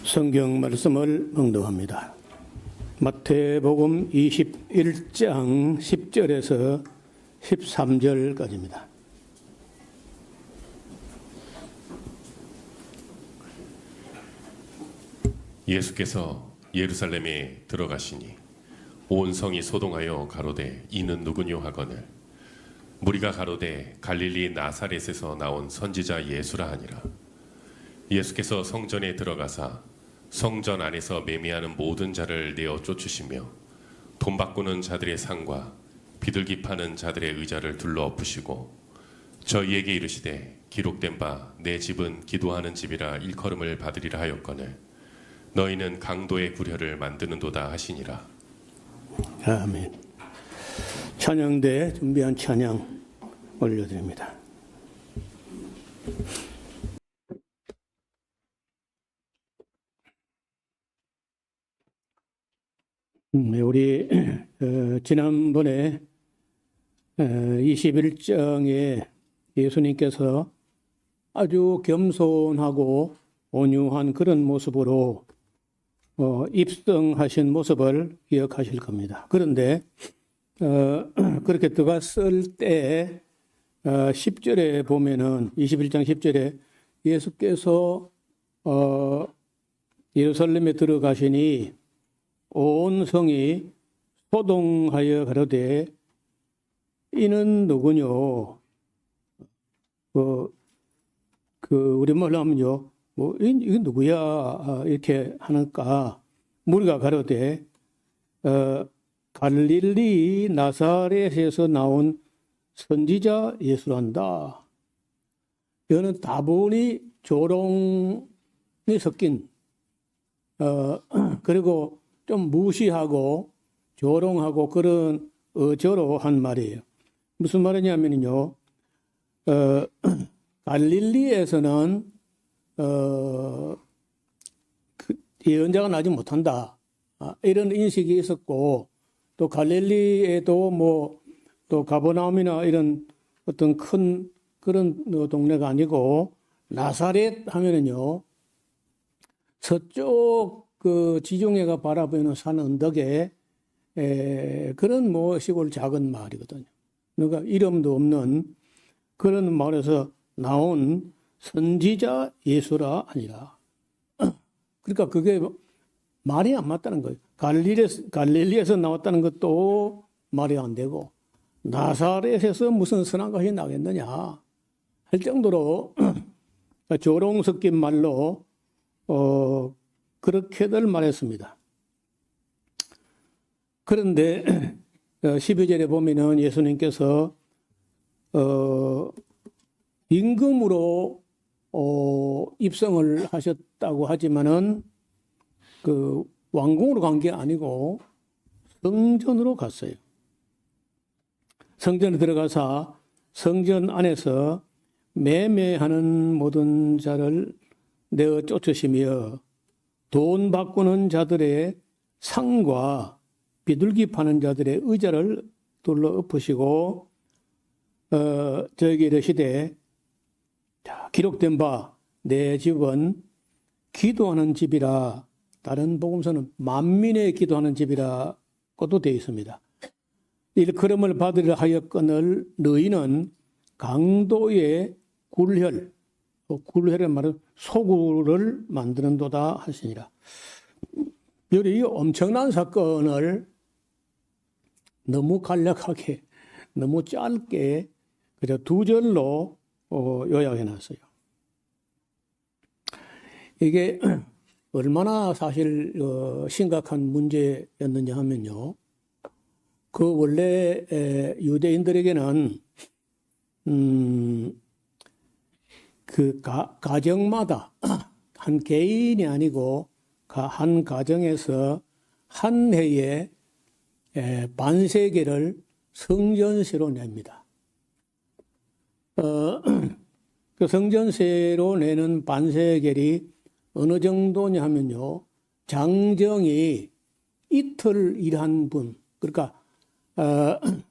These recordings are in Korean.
성경 말씀을 봉독합니다. 마태복음 21장 10절에서 13절까지입니다. 예수께서 예루살렘에 들어가시니 온 성이 소동하여 가로되 이는 누구뇨 하거늘 무리가 가로되 갈릴리 나사렛에서 나온 선지자 예수라 하니라. 예수께서 성전에 들어가사 성전 안에서 매매하는 모든 자를 내어 쫓으시며 돈 바꾸는 자들의 상과 비둘기 파는 자들의 의자를 둘러 엎으시고 저희에게 이르시되 기록된 바 내 집은 기도하는 집이라 일컬음을 받으리라 하였거늘 너희는 강도의 구려를 만드는도다 하시니라. 아멘. 찬양대 준비한 찬양 올려드립니다. 우리 지난번에 21장에 예수님께서 아주 겸손하고 온유한 그런 모습으로 입성하신 모습을 기억하실 겁니다. 그런데 그렇게 들어갔을 때 10절에 보면은 21장 10절에 예수께서 예루살렘에 들어가시니 온 성이 소동하여 가로되 이는 누구뇨? 우리말로 하면요, 이게 누구야? 이렇게 하니까 무리가 가로되 갈릴리 나사렛에서 나온 선지자 예수란다. 이거는 다분히 조롱이 섞인 그리고 좀 무시하고 조롱하고 그런 어조로 한 말이에요. 무슨 말이냐면요, 갈릴리에서는 예언자가 나지 못한다. 이런 인식이 있었고, 또 갈릴리에도 또 가버나움이나 이런 어떤 큰 그런 동네가 아니고, 나사렛 하면은요, 서쪽 그 지중해가 바라보는 산 언덕에 그런 시골 작은 마을이거든요. 그러니까 이름도 없는 그런 마을에서 나온 선지자 예수라 아니라. 그러니까 그게 말이 안 맞다는 거예요. 갈릴리에서 나왔다는 것도 말이 안 되고 나사렛에서 무슨 선한 것이 나겠느냐 할 정도로 조롱 섞인 말로 그렇게들 말했습니다. 그런데 12절에 보면은 예수님께서 임금으로 입성을 하셨다고 하지만은 그 왕궁으로 간 게 아니고 성전으로 갔어요. 성전에 들어가서 성전 안에서 매매하는 모든 자를 내어 쫓으시며 돈 바꾸는 자들의 상과 비둘기 파는 자들의 의자를 둘러 엎으시고 저에게 이르시되 기록된 바 내 집은 기도하는 집이라. 다른 복음서는 만민의 기도하는 집이라고도 되어 있습니다. 일컬음을 받으려 하였거늘 너희는 강도의 굴혈의 말은 소굴을 만드는도다 하시니라. 이 엄청난 사건을 너무 간략하게 너무 짧게 그저 두 절로 요약해 놨어요. 이게 얼마나 사실 심각한 문제였느냐 하면요, 그 원래 유대인들에게는 그 가정마다 한 개인이 아니고 한 가정에서 한 해에 반세계를 성전세로 냅니다. 그 성전세로 내는 반세겔이 어느 정도냐 하면요, 장정이 이틀 일한 분, 그러니까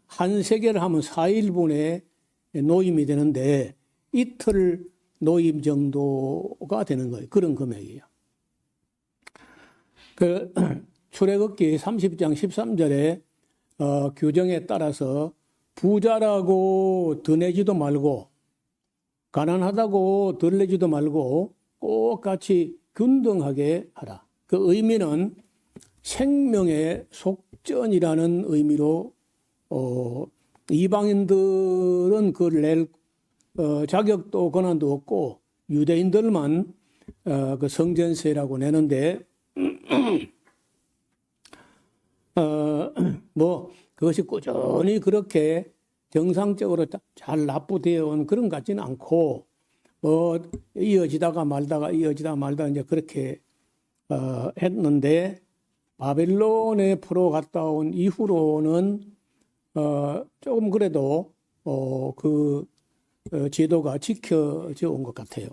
한 세겔을 하면 4일분의 노임이 되는데 이틀 노임 정도가 되는 거예요. 그런 금액이에요. 그 출애굽기 30장 13절에 규정에 따라서 부자라고 더 내지도 말고 가난하다고 덜 내지도 말고 꼭 같이 균등하게 하라. 그 의미는 생명의 속전이라는 의미로 이방인들은 그걸 낼 자격도 권한도 없고 유대인들만 그 성전세라고 내는데 뭐 그것이 꾸준히 그렇게 정상적으로 잘 납부되어 온 그런 것 같지는 않고 이어지다가 말다가 이제 그렇게 했는데 바벨론에 포로 갔다 온 이후로는 조금 그래도 그 제도가 지켜져 온 것 같아요.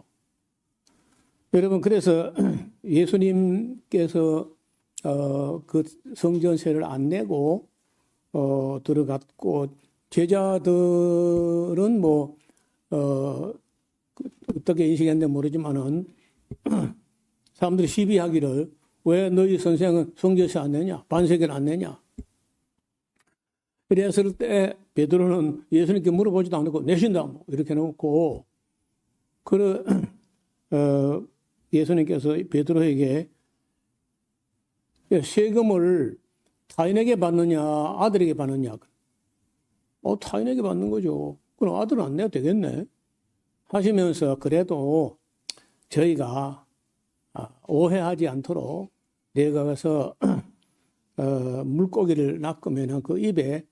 여러분, 그래서 예수님께서 그 성전세를 안 내고 들어갔고 제자들은 뭐 어떻게 인식했는지 모르지만은 사람들이 시비하기를 왜 너희 선생은 성전세 안 내냐? 반세계를 안 내냐? 그랬을 때 베드로는 예수님께 물어보지도 않고 내신다 뭐 이렇게 놓고 예수님께서 베드로에게 세금을 타인에게 받느냐 아들에게 받느냐? 타인에게 받는 거죠. 그럼 아들은 안 내도 되겠네. 하시면서 그래도 저희가 오해하지 않도록 내가 가서 물고기를 낚으면 그 입에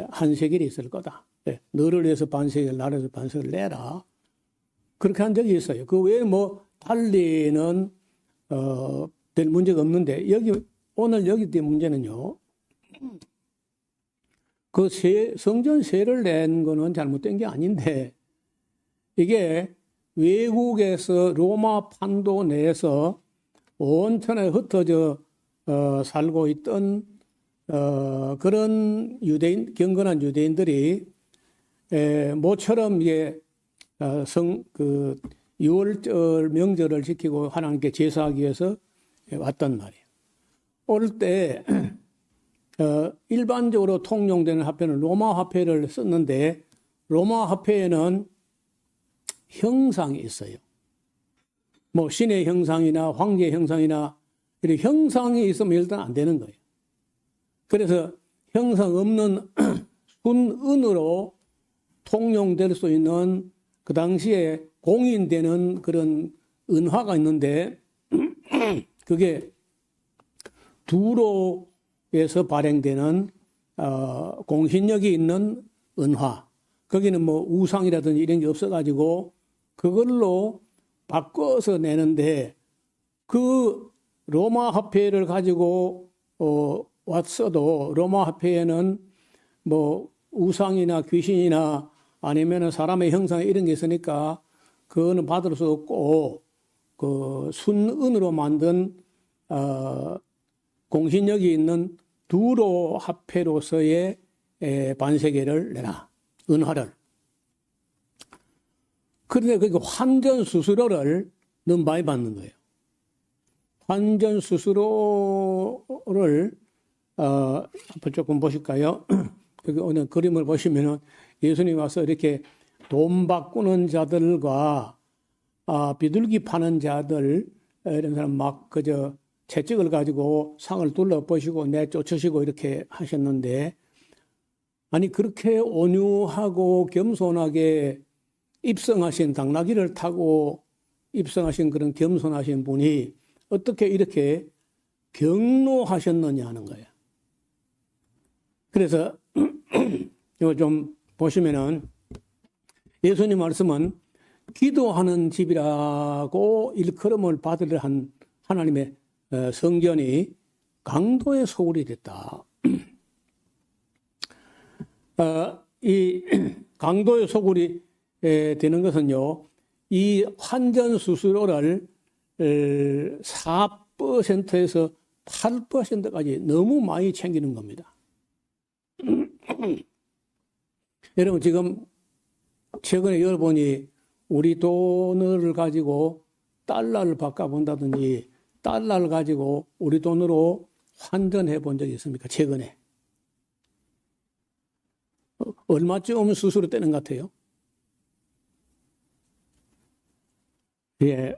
한 세겔이 있을 거다. 너를 위해서 반세겔, 나를 위해서 반세겔 내라. 그렇게 한 적이 있어요. 그 외에 뭐 달리는 별 문제가 없는데 오늘 여기 때 문제는요. 그 성전세를 낸 거는 잘못된 게 아닌데 이게 외국에서 로마 판도 내에서 온천에 흩어져 살고 있던 그런 경건한 유대인들이 모처럼 이게 그 6월절 명절을 지키고 하나님께 제사하기 위해서 왔단 말이에요. 올 때 일반적으로 통용되는 화폐는 로마 화폐를 썼는데 로마 화폐에는 형상이 있어요. 뭐 신의 형상이나 황제의 형상이나 이런 형상이 있으면 일단 안 되는 거예요. 그래서 형상 없는 순은으로 통용될 수 있는 그 당시에 공인되는 그런 은화가 있는데 그게 두로에서 발행되는 공신력이 있는 은화. 거기는 뭐 우상이라든지 이런 게 없어가지고 그걸로 바꿔서 내는데 그 로마 화폐를 가지고 왔어도 로마 화폐에는 뭐 우상이나 귀신이나 아니면은 사람의 형상 이런 게 있으니까 그거는 받을 수 없고 그 순은으로 만든 공신력이 있는 두로 화폐로서의 반세계를 내라. 은화를. 그런데 그 환전 수수료를 너무 많이 받는 거예요. 환전 수수료를 한번 조금 보실까요? 여기 오늘 그림을 보시면은 예수님 와서 이렇게 돈 바꾸는 자들과 비둘기 파는 자들 이런 사람 막 그저 채찍을 가지고 상을 둘러보시고 내쫓으시고 이렇게 하셨는데 아니 그렇게 온유하고 겸손하게 입성하신 당나귀를 타고 입성하신 그런 겸손하신 분이 어떻게 이렇게 경노하셨느냐 하는 거예요. 그래서 이거 좀 보시면은 예수님 말씀은 기도하는 집이라고 일컬음을 받으려 한 하나님의 성전이 강도의 소굴이 됐다. 이 강도의 소굴이 되는 것은요, 이 환전 수수료를 4%에서 8%까지 너무 많이 챙기는 겁니다. 여러분 지금 최근에 여러분이 우리 돈을 가지고 달러를 바꿔본다든지 달러를 가지고 우리 돈으로 환전해 본 적이 있습니까? 최근에. 얼마쯤 수수료 떼는 것 같아요? 예.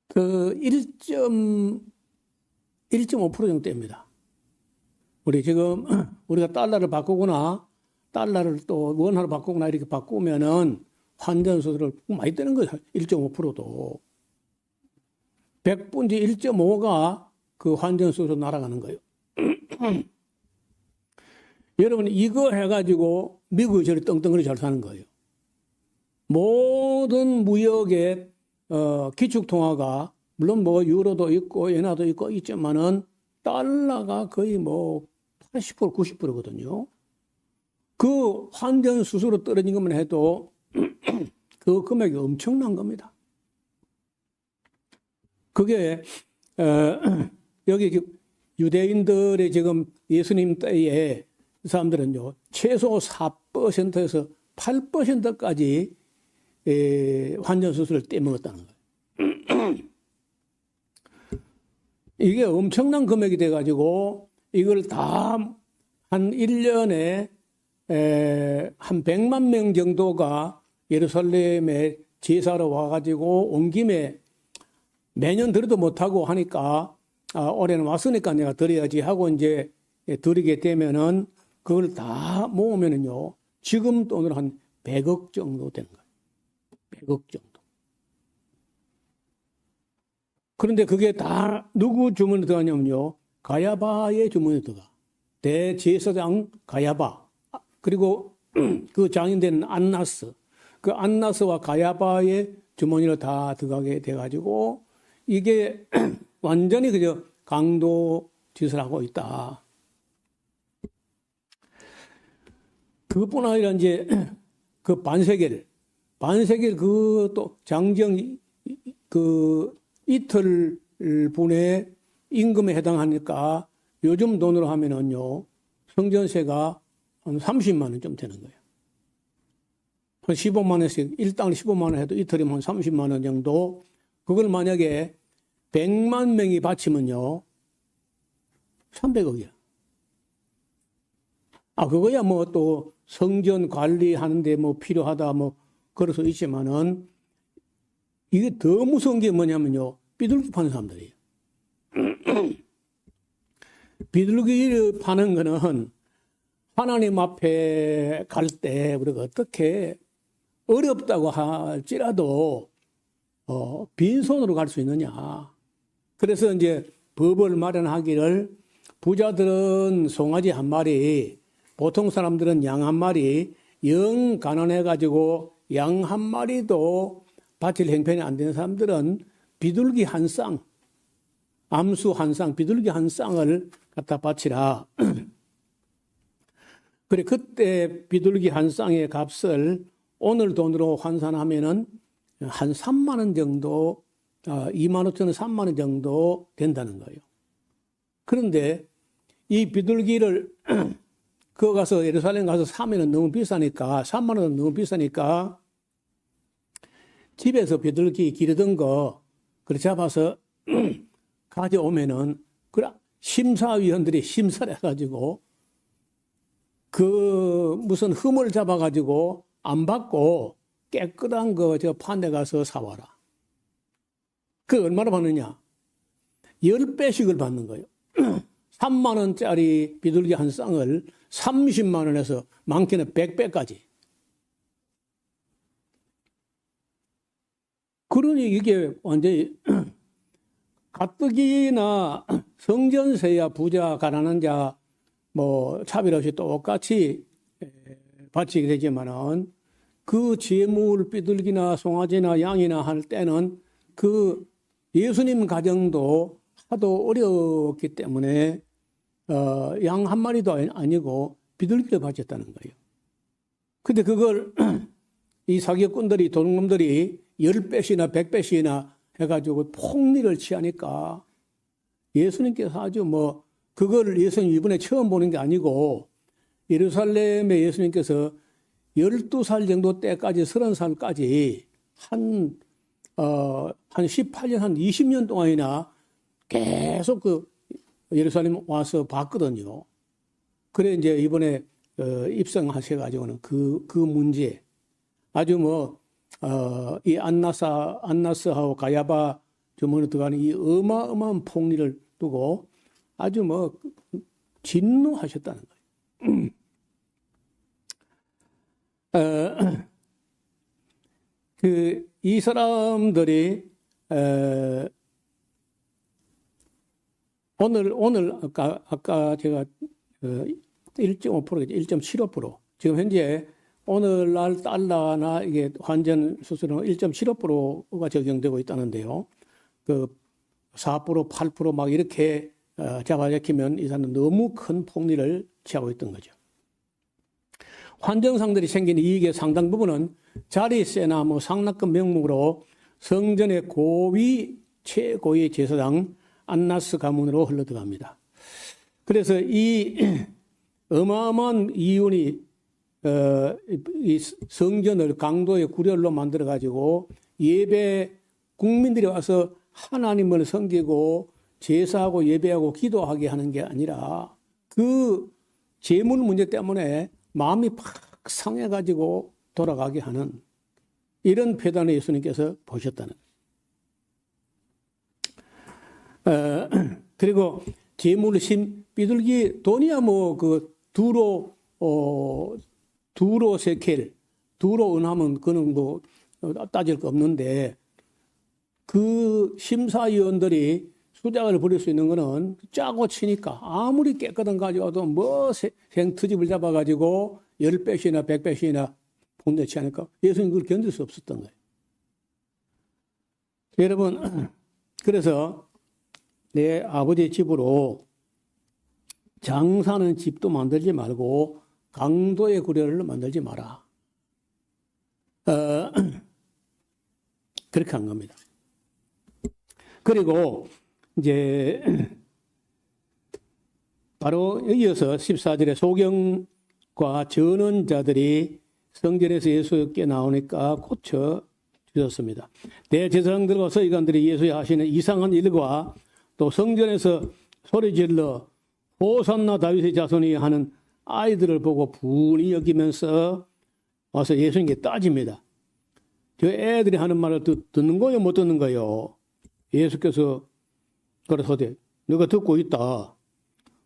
그 1.5% 정도 됩니다. 우리 지금 우리가 달러를 바꾸거나 달러를 또 원화로 바꾸거나 이렇게 바꾸면은 환전 수수료를 많이 떼는 거예요. 1.5%도. 100분지 1.5가 그 환전 수수료 날아가는 거예요. 여러분 이거 해가지고 미국이 저리 떵떵거리 잘 사는 거예요. 모든 무역의 기축통화가 물론 뭐 유로도 있고 엔화도 있고 있지만은 달러가 거의 뭐 80% 90%거든요. 그 환전 수수료 떨어진 것만 해도 그 금액이 엄청난 겁니다. 그게 여기 유대인들의 지금 예수님 때에 사람들은요 최소 4%에서 8%까지 환전 수수료를 떼먹었다는 거예요. 이게 엄청난 금액이 돼가지고 이걸 다 한 1년에 한 100만 명 정도가 예루살렘에 제사로 와가지고 온 김에 매년 드려도 못하고 하니까 올해는 왔으니까 내가 드려야지 하고 이제 드리게 되면은 그걸 다 모으면은요 지금 돈으로 한 100억 정도 되는 거예요. 100억 정도. 그런데 그게 다 누구 주머니에 들어가냐면요. 가야바의 주머니에 들어가. 대제사장 가야바. 그리고 그 장인되는 안나스. 그 안나스와 가야바의 주머니로 다 들어가게 돼가지고 이게 완전히 그저 강도 짓을 하고 있다. 그것뿐 아니라 이제 그 반세겔 그 또 장정 그 이틀 분의 임금에 해당하니까 요즘 돈으로 하면은요 성전세가 한 30만 원 좀 되는 거예요. 한 15만 원씩 일당 15만 원 해도 이틀이면 한 30만 원 정도. 그걸 만약에 100만 명이 바치면요 300억이야. 그거야 뭐 또 성전 관리하는데 뭐 필요하다 뭐 그럴 수 있지만은 이게 더 무서운 게 뭐냐면요. 비둘기 파는 사람들이에요. 비둘기를 파는 거는 하나님 앞에 갈 때 우리가 어떻게 어렵다고 할지라도 빈손으로 갈 수 있느냐. 그래서 이제 법을 마련하기를 부자들은 송아지 한 마리, 보통 사람들은 양 한 마리, 영 가난해가지고 양 한 마리도 바칠 형편이 안 되는 사람들은 비둘기 한 쌍, 암수 한 쌍, 비둘기 한 쌍을 갖다 바치라. 그래, 그때 비둘기 한 쌍의 값을 오늘 돈으로 환산하면은 한 3만 원 정도, 2만 5천 원, 3만 원 정도 된다는 거예요. 그런데 이 비둘기를 그거 가서 예루살렘 가서 사면은 너무 비싸니까, 3만 원은 너무 비싸니까 집에서 비둘기 기르던 거 그래 잡아서 가져오면은 그래 심사위원들이 심사를 해가지고 그 무슨 흠을 잡아가지고 안 받고 깨끗한 거 저 판에 가서 사와라. 그 얼마나 받느냐? 10배씩을 받는 거예요. 3만 원짜리 비둘기 한 쌍을 30만 원에서 많게는 100배까지. 그러니 이게 완전히 가뜩이나 성전세야 부자 가난한 자 뭐 차별 없이 똑같이 바치게 되지만은 그 재물 비둘기나 송아지나 양이나 할 때는 그 예수님 가정도 하도 어려웠기 때문에 양 한 마리도 아니고 비둘기를 바쳤다는 거예요. 근데 그걸 이 사기꾼들이 도둑놈들이 10배씩이나 100배씩이나 해가지고 폭리를 취하니까 예수님께서 아주 뭐 그걸 예수님 이번에 처음 보는 게 아니고 예루살렘에 예수님께서 12살 정도 때까지 30살까지 한 한 18년, 한 20년 동안이나 계속 그 예루살렘 와서 봤거든요. 그래 이제 이번에 입성하셔가지고는 그 문제 아주 이 안나스하고 가야바 주머니 들어가는 이 어마어마한 폭리를 두고 아주 진노하셨다는 거예요. 이 사람들이 오늘 아까 제가 1.5%겠죠. 1.75%. 지금 현재 오늘날 달러나 이게 환전 수수료는 1.75%가 적용되고 있다는데요. 4%, 8% 이렇게 잡아잡히면 이 사람은 너무 큰 폭리를 취하고 있던 거죠. 환정상들이 생긴 이익의 상당 부분은 자리세나 상납금 명목으로 성전의 최고위 제사장 안나스 가문으로 흘러들어갑니다. 그래서 이 어마어마한 이윤이 이 성전을 강도의 구렬로 만들어 가지고 예배 국민들이 와서 하나님을 섬기고 제사하고 예배하고 기도하게 하는 게 아니라 그 재물 문제 때문에 마음이 팍 상해가지고 돌아가게 하는 이런 폐단을 예수님께서 보셨다는 그리고 재물심 비둘기 돈이야 두로 세켈 두로 은하면 그는 따질 거 없는데 그 심사위원들이 수작을 부릴 수 있는 거는 짜고 치니까 아무리 깨끗한 가져와도 생트집을 잡아가지고 10배씩이나 100배씩이나 본대치 하니까 예수님 그걸 견딜 수 없었던 거예요. 여러분, 그래서 내 아버지의 집으로 장사하는 집도 만들지 말고 강도의 구례를 만들지 마라. 그렇게 한 겁니다. 그리고 이제 바로 이어서 14절에 소경과 전원자들이 성전에서 예수께 나오니까 고쳐 주셨습니다. 대제사장들과 서기관들이 예수에 하시는 이상한 일과 또 성전에서 소리질러 호산나 다윗의 자손이 하는 아이들을 보고 분이 여기면서 와서 예수님께 따집니다. 저 애들이 하는 말을 듣는 거요, 못 듣는 거요? 예수께서 그러서되 너가 듣고 있다.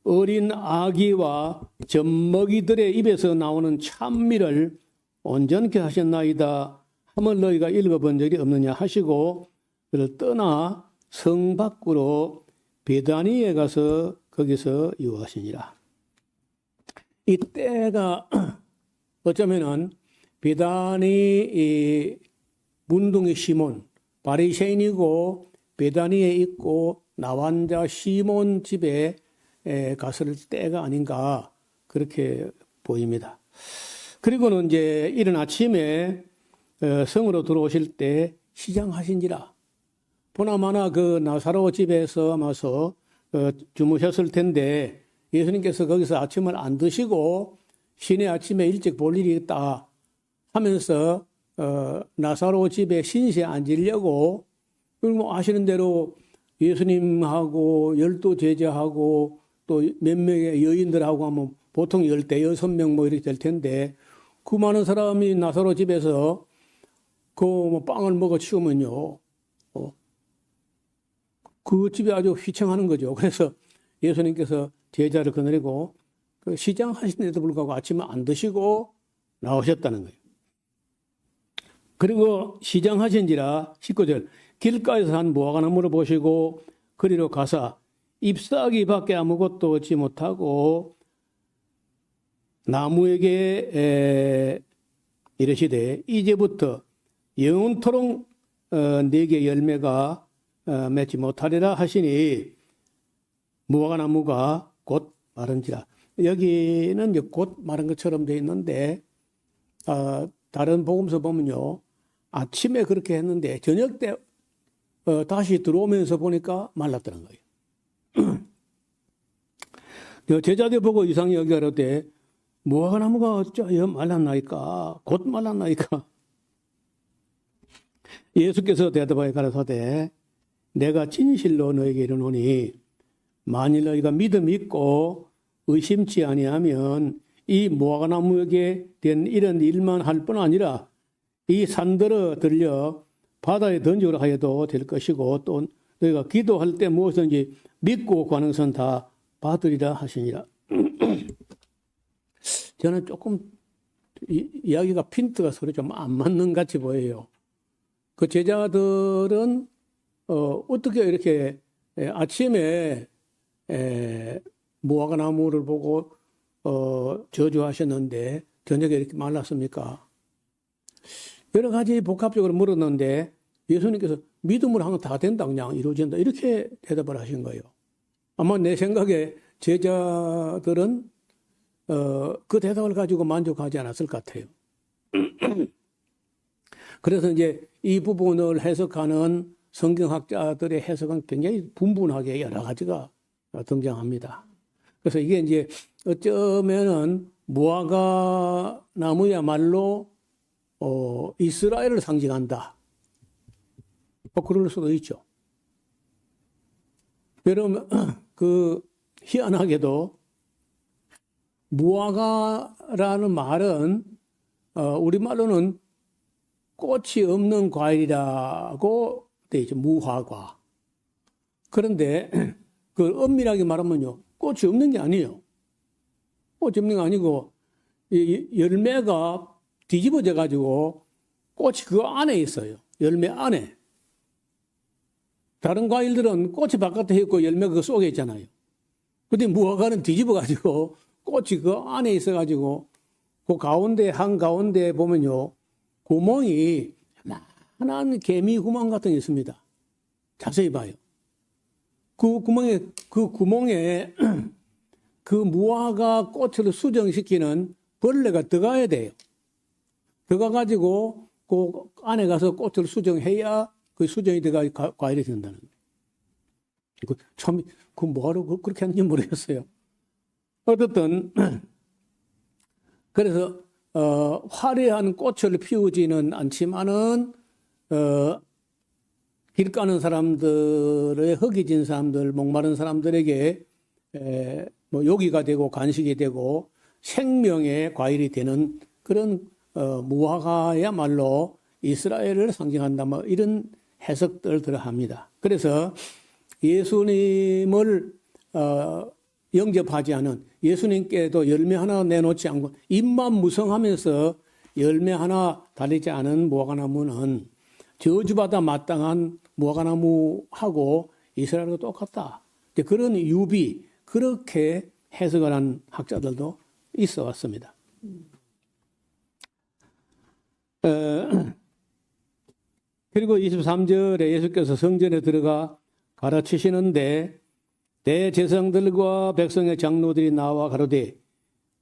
어린 아기와 젖먹이들의 입에서 나오는 찬미를 온전케 하셨나이다 함을 너희가 읽어본 적이 없느냐 하시고 그를 떠나 성 밖으로 베다니에 가서 거기서 유하시니라. 이 때가 어쩌면은 베다니 문둥이 시몬 바리새인이고 베다니에 있고 나환자 시몬 집에 갔을 때가 아닌가 그렇게 보입니다. 그리고는 이제 이른 아침에 성으로 들어오실 때 시장하신지라 보나마나 그 나사로 집에서 와서 주무셨을 텐데 예수님께서 거기서 아침을 안 드시고 신의 아침에 일찍 볼 일이 있다 하면서 나사로 집에 신세 앉으려고 그리고 아시는 대로 예수님하고 12 제자하고 또 몇 명의 여인들하고 하면 보통 10대여섯 이렇게 될 텐데 그 많은 사람이 나사로 집에서 그 빵을 먹어 치우면요. 그 집이 아주 휘청하는 거죠. 그래서 예수님께서 제자를 거느리고 그 시장 하시는데도 불구하고 아침에 안 드시고 나오셨다는 거예요. 그리고 시장 하신지라 19절 길가에서 한 무화과나무를 보시고 그리로 가사 잎사귀 밖에 아무것도 얻지 못하고 나무에게 이르시되 이제부터 영원토록 네게 열매가 맺지 못하리라 하시니 무화과나무가 곧 마른지라. 여기는 이제 곧 마른 것처럼 되어 있는데 다른 복음서 보면요 아침에 그렇게 했는데 저녁 때 다시 들어오면서 보니까 말랐다는 거예요. 제자들 보고 이상히 여기가로되 무화과나무가 어쩌여 말랐나이까 곧 말랐나이까. 예수께서 대답하여 가라사대 내가 진실로 너에게 이르노니 만일 너희가 믿음 있고 의심치 아니하면 이 무화과나무에게 된 이런 일만 할 뿐 아니라 이 산들어 들려 바다에 던지라 하여도 될 것이고 또 너희가 기도할 때 무엇든지 믿고 구하는 것은 다 받으리라 하시니라. 저는 조금 이야기가 핀트가 서로 좀 안 맞는 같이 보여요. 그 제자들은 어떻게 이렇게 아침에 무화과나무를 보고 저주하셨는데 저녁에 이렇게 말랐습니까? 여러 가지 복합적으로 물었는데 예수님께서 믿음으로 하면 다 된다, 그냥 이루어진다, 이렇게 대답을 하신 거예요. 아마 내 생각에 제자들은 그 대답을 가지고 만족하지 않았을 것 같아요. 그래서 이제 이 부분을 해석하는 성경학자들의 해석은 굉장히 분분하게 여러 가지가 등장합니다. 그래서 이게 이제 어쩌면은 무화과 나무야말로 이스라엘을 상징한다. 그럴 수도 있죠. 여러분, 희한하게도 무화과라는 말은 우리말로는 꽃이 없는 과일이라고 되어 있죠. 무화과. 그런데 그 엄밀하게 말하면요, 꽃이 없는 게 아니에요. 꽃이 없는 게 아니고 열매가 뒤집어져 가지고 꽃이 그 안에 있어요. 열매 안에. 다른 과일들은 꽃이 바깥에 있고 열매가 그 속에 있잖아요. 근데 무화과는 뒤집어 가지고 꽃이 그 안에 있어 가지고 그 가운데 한가운데 보면요, 구멍이 만한 개미 구멍 같은 게 있습니다. 자세히 봐요. 그 구멍에 그 무화과 꽃을 수정시키는 벌레가 들어가야 돼요. 들어가 가지고 그 안에 가서 꽃을 수정해야 그 수정이 들어가 과일이 된다는 거예요. 참, 뭐하러 그렇게 하는지 모르겠어요. 어쨌든 그래서 화려한 꽃을 피우지는 않지만은 길 가는 사람들의 허기진 사람들, 목마른 사람들에게 뭐 요기가 되고 간식이 되고 생명의 과일이 되는 그런 무화과야말로 이스라엘을 상징한다, 뭐 이런 해석들 들어합니다. 그래서 예수님을 영접하지 않은, 예수님께도 열매 하나 내놓지 않고 입만 무성하면서 열매 하나 달리지 않은 무화과나무는 저주받아 마땅한 무화과나무하고 이스라엘과 똑같다. 그런 유비, 그렇게 해석을 한 학자들도 있어 왔습니다. 그리고 23절에 예수께서 성전에 들어가 가르치시는데 대제사장들과 백성의 장로들이 나와 가로되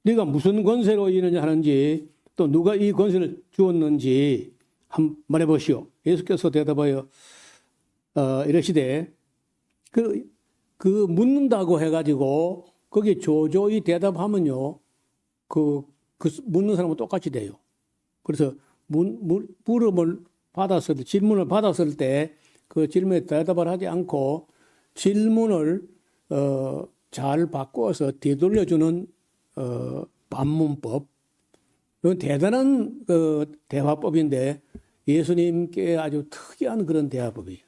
네가 무슨 권세로 이러냐 하는지 또 누가 이 권세를 주었는지 한번 말해보시오. 예수께서 대답하여 이러시되 그 묻는다고 해가지고 거기에 조조히 대답하면요, 그 묻는 사람은 똑같이 돼요. 그래서 물음을 받았을 때, 질문을 받았을 때 그 질문에 대답을 하지 않고 질문을 잘 바꿔서 되돌려주는 반문법. 이건 대단한 대화법인데 예수님께 아주 특이한 그런 대화법이에요.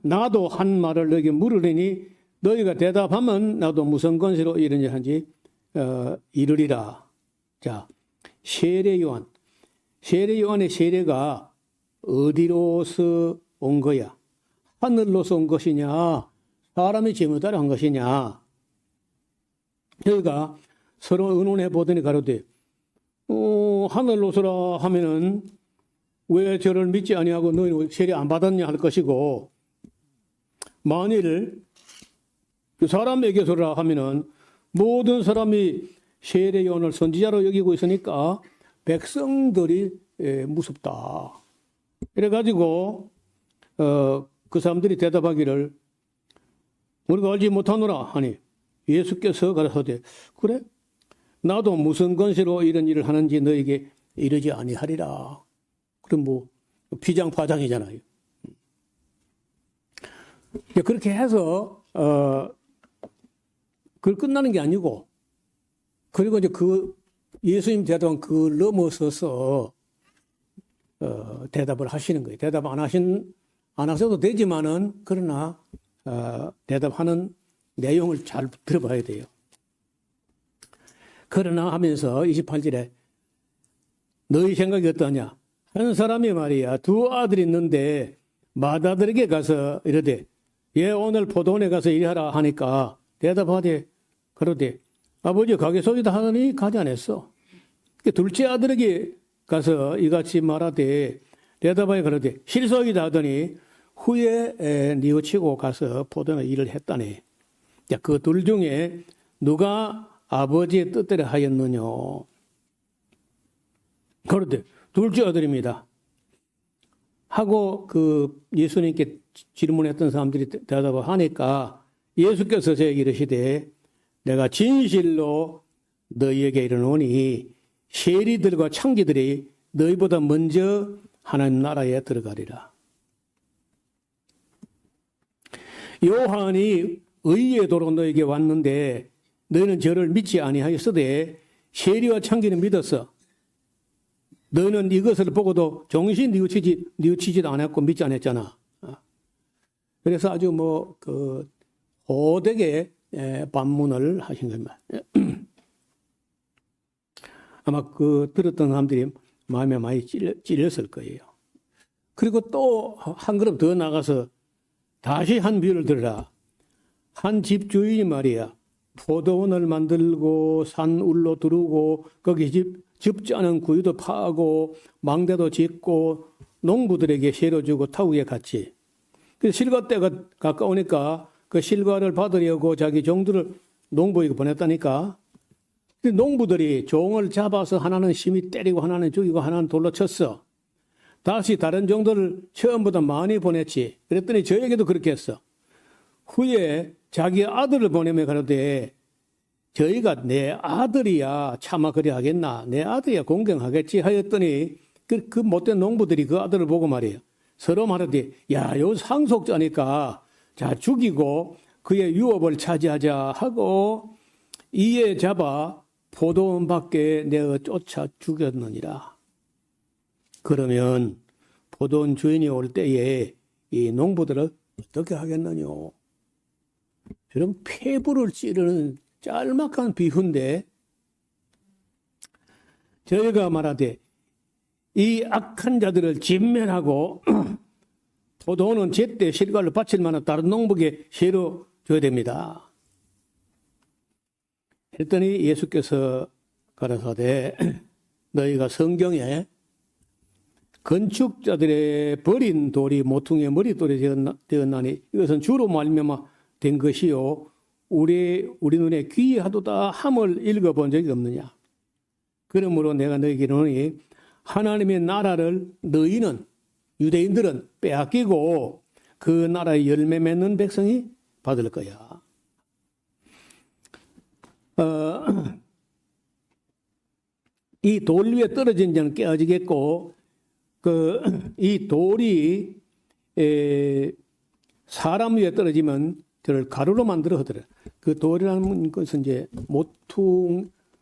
나도 한 말을 너에게 물으리니 너희가 대답하면 나도 무슨 권세로 이르냐 한지 이르리라. 자, 세례 요한의 세례가 어디로서 온 거야? 하늘로서 온 것이냐? 사람의 제물 따라 한 것이냐? 저희가 서로 의논해 보더니 가로되 하늘로서라 하면은 왜 저를 믿지 아니하고 너희는 세례 안 받았냐 할 것이고, 만일 사람에게서라 하면은 모든 사람이 세례 요한을 선지자로 여기고 있으니까 백성들이 무섭다. 이래가지고 그 사람들이 대답하기를 우리가 알지 못하노라 하니 예수께서 가라사대 그래? 나도 무슨 권세로 이런 일을 하는지 너에게 이르지 아니하리라. 그럼 뭐 피장파장이잖아요. 그렇게 해서 그걸 끝나는 게 아니고, 그리고 이제 그 예수님 대답은 그걸 넘어서서 대답을 하시는 거예요. 대답 안 하셔도 되지만은, 그러나 대답하는 내용을 잘 들어봐야 돼요. 그러나 하면서 28절에 너희 생각이 어떠냐? 한 사람이 말이야, 두 아들이 있는데 맏아들에게 가서 이러되 얘 오늘 포도원에 가서 일하라 하니까 대답하되 그러되 아버지 가게 소이다 하더니 가지 않았어. 둘째 아들에게 가서 이같이 말하되 대답하여 그러되 실소이다 하더니 후에 뉘우치고 가서 포도원에 일을 했다네. 그 둘 중에 누가 아버지의 뜻대로 하였느냐? 그런데 둘째 아들입니다. 하고 그 예수님께 질문했던 사람들이 대답을 하니까 예수께서 저에게 이르시되 내가 진실로 너희에게 이르노니 세리들과 창기들이 너희보다 먼저 하나님 나라에 들어가리라. 요한이 의의 도로 너에게 왔는데 너희는 저를 믿지 아니하였으되 세리와 창기는 믿었어. 너희는 이것을 보고도 정신 뉘우치지도 않았고 믿지 않았잖아. 그래서 아주 호되게 반문을 하신 겁니다. 아마 들었던 사람들이 마음에 많이 찔렸을 거예요. 그리고 또 한 걸음 더 나가서 다시 한 비유를 들으라. 한 집 주인이 말이야, 포도원을 만들고 산 울로 두르고 거기 즙지 않은 구유도 파고 망대도 짓고 농부들에게 세로 주고 타국에 갔지. 그래서 실과 때가 가까우니까 그 실과를 받으려고 자기 종들을 농부에게 보냈다니까. 농부들이 종을 잡아서 하나는 심히 때리고 하나는 죽이고 하나는 돌로 쳤어. 다시 다른 종들을 처음보다 많이 보냈지. 그랬더니 저에게도 그렇게 했어. 후에 자기 아들을 보내며 가로되 저희가 내 아들이야 차마 그리 하겠나? 내 아들이야 공경하겠지 하였더니 그 못된 농부들이 그 아들을 보고 말이에요. 서로 말하되 야, 요 상속자니까 자 죽이고 그의 유업을 차지하자 하고 이에 잡아 포도원 밖에 내어 쫓아 죽였느니라. 그러면 포도원 주인이 올 때에 이 농부들을 어떻게 하겠느냐? 이런 폐부를 찌르는 짤막한 비유인데 저희가 말하되 이 악한 자들을 진멸하고 포도원은 제때 실과를 바칠 만한 다른 농부에게 세로 줘야 됩니다. 했더니 예수께서 가라사대 너희가 성경에 건축자들의 버린 돌이 모퉁이의 머릿돌이 되었나니 이것은 주로 말미암아 된 것이요 우리 눈에 귀하도다 함을 읽어본 적이 없느냐. 그러므로 내가 너희에게 이르노니 하나님의 나라를 너희는 유대인들은 빼앗기고 그 나라의 열매 맺는 백성이 받을 거야. 이 돌 위에 떨어진 자는 깨어지겠고 이 돌이 사람 위에 떨어지면 저를 가루로 만들어 하더라. 그 돌이라는 것은 이제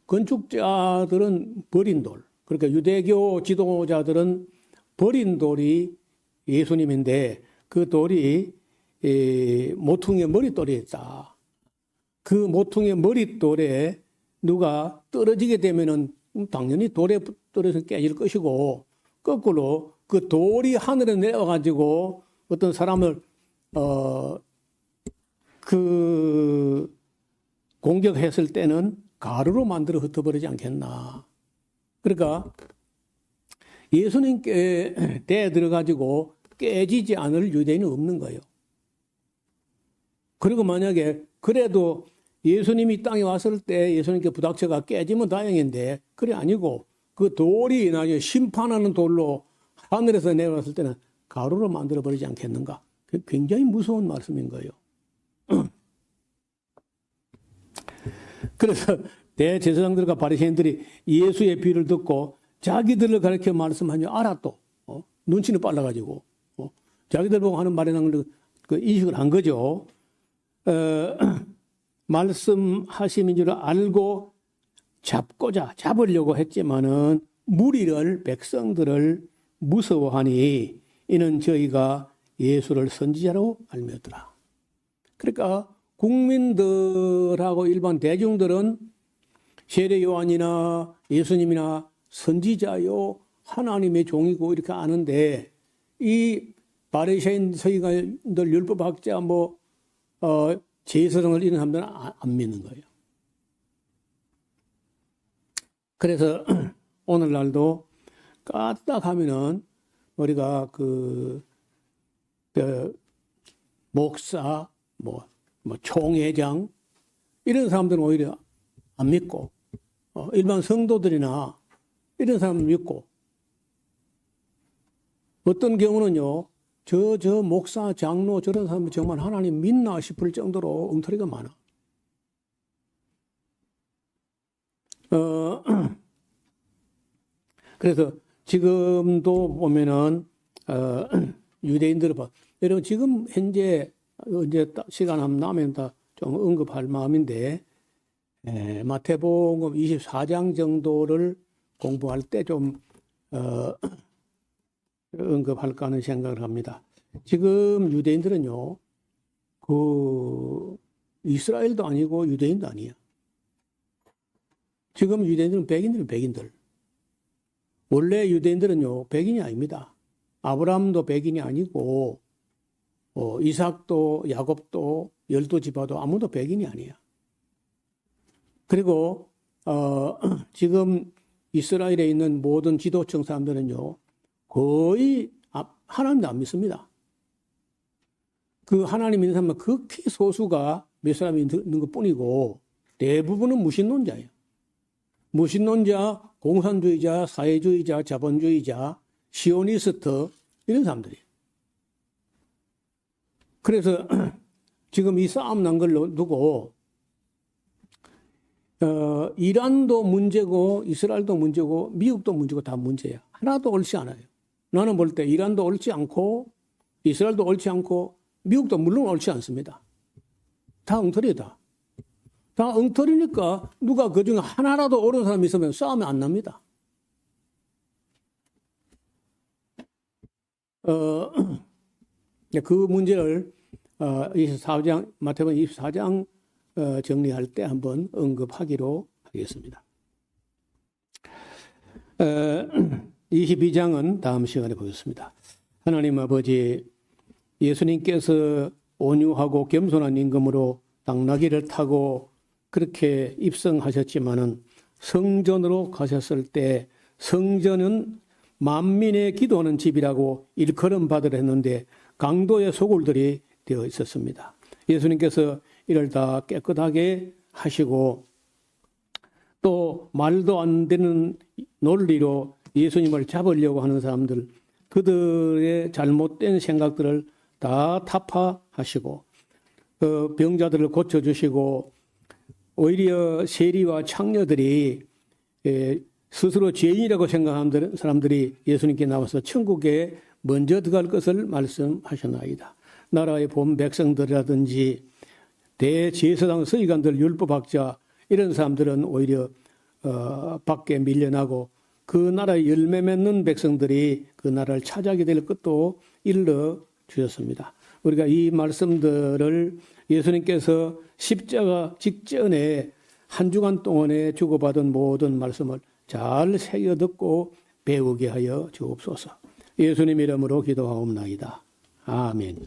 건축자들은 버린 돌. 그러니까 유대교 지도자들은 버린 돌이 예수님인데 그 돌이 모퉁이의 머릿돌이 있다. 그 모퉁이의 머릿돌에 누가 떨어지게 되면은 당연히 돌에 떨어져서 깨질 것이고 거꾸로 그 돌이 하늘에 내려가지고 어떤 사람을 공격했을 때는 가루로 만들어 흩어버리지 않겠나. 그러니까 예수님께 대에 들어가지고 깨지지 않을 유대인은 없는 거예요. 그리고 만약에 그래도 예수님이 땅에 왔을 때 예수님께 부닥쳐가 깨지면 다행인데 그래 아니고 그 돌이 나중에 심판하는 돌로 하늘에서 내려왔을 때는 가루로 만들어버리지 않겠는가. 굉장히 무서운 말씀인 거예요. 그래서 대제사장들과 바리새인들이 예수의 비유를 듣고 자기들을 가르쳐 말씀하니 알아 또. 눈치는 빨라가지고. 자기들 보고 하는 말이라는 걸 그 인식을 한 거죠. 말씀하심인 줄 알고 잡으려고 했지만은 무리를, 백성들을 무서워하니 이는 저희가 예수를 선지자로 알미었더라. 그러니까 국민들하고 일반 대중들은 세례 요한이나 예수님이나 선지자요 하나님의 종이고 이렇게 아는데 이 바리새인 서기관들 율법학자 제사장을 이런 사람들은 안 믿는 거예요. 그래서 오늘날도 까딱하면은 우리가 목사, 총회장 이런 사람들은 오히려 안 믿고 일반 성도들이나 이런 사람은 믿고 어떤 경우는요 저 목사, 장로 저런 사람은 정말 하나님 믿나 싶을 정도로 엉터리가 많아. 그래서 지금도 보면은 유대인들을 봐. 여러분 지금 현재 이제 시간 한번 나면 다 좀 언급할 마음인데 마태복음 24장 정도를 공부할 때 좀 언급할까 하는 생각을 합니다. 지금 유대인들은요, 이스라엘도 아니고 유대인도 아니야. 지금 유대인들은 백인들. 원래 유대인들은요, 백인이 아닙니다. 아브라함도 백인이 아니고, 이삭도, 야곱도, 12지파도 아무도 백인이 아니야. 그리고, 지금 이스라엘에 있는 모든 지도층 사람들은요, 거의 하나님도 안 믿습니다. 그 하나님 믿는 사람은 극히 소수가 몇 사람이 있는 것 뿐이고 대부분은 무신론자예요. 무신론자, 공산주의자, 사회주의자, 자본주의자, 시오니스트 이런 사람들이에요. 그래서 지금 이 싸움 난 걸 두고 이란도 문제고 이스라엘도 문제고 미국도 문제고 다 문제야. 하나도 옳지 않아요. 나는 볼 때 이란도 옳지 않고 이스라엘도 옳지 않고 미국도 물론 옳지 않습니다. 다 엉터리다. 다 엉터리니까 누가 그중에 하나라도 옳은 사람이 있으면 싸움이 안 납니다. 그 문제를 24장 마태복음 24장 정리할 때 한번 언급하기로 하겠습니다. 22장은 다음 시간에 보겠습니다. 하나님 아버지, 예수님께서 온유하고 겸손한 임금으로 당나귀를 타고 그렇게 입성하셨지만은 성전으로 가셨을 때 성전은 만민의 기도하는 집이라고 일컬음 받으려 했는데 강도의 소굴들이 되어 있었습니다. 예수님께서 이를 다 깨끗하게 하시고 또 말도 안 되는 논리로 예수님을 잡으려고 하는 사람들, 그들의 잘못된 생각들을 다 타파하시고 병자들을 고쳐주시고 오히려 세리와 창녀들이 스스로 죄인이라고 생각하는 사람들이 예수님께 나와서 천국에 먼저 들어갈 것을 말씀하셨나이다. 나라의 본 백성들이라든지 대제사장 서기관들 율법학자 이런 사람들은 오히려 밖에 밀려나고 그 나라의 열매 맺는 백성들이 그 나라를 차지하게 될 것도 일러 주셨습니다. 우리가 이 말씀들을 예수님께서 십자가 직전에 한 주간 동안에 주고받은 모든 말씀을 잘 새겨 듣고 배우게 하여 주옵소서. 예수님 이름으로 기도하옵나이다. 아멘.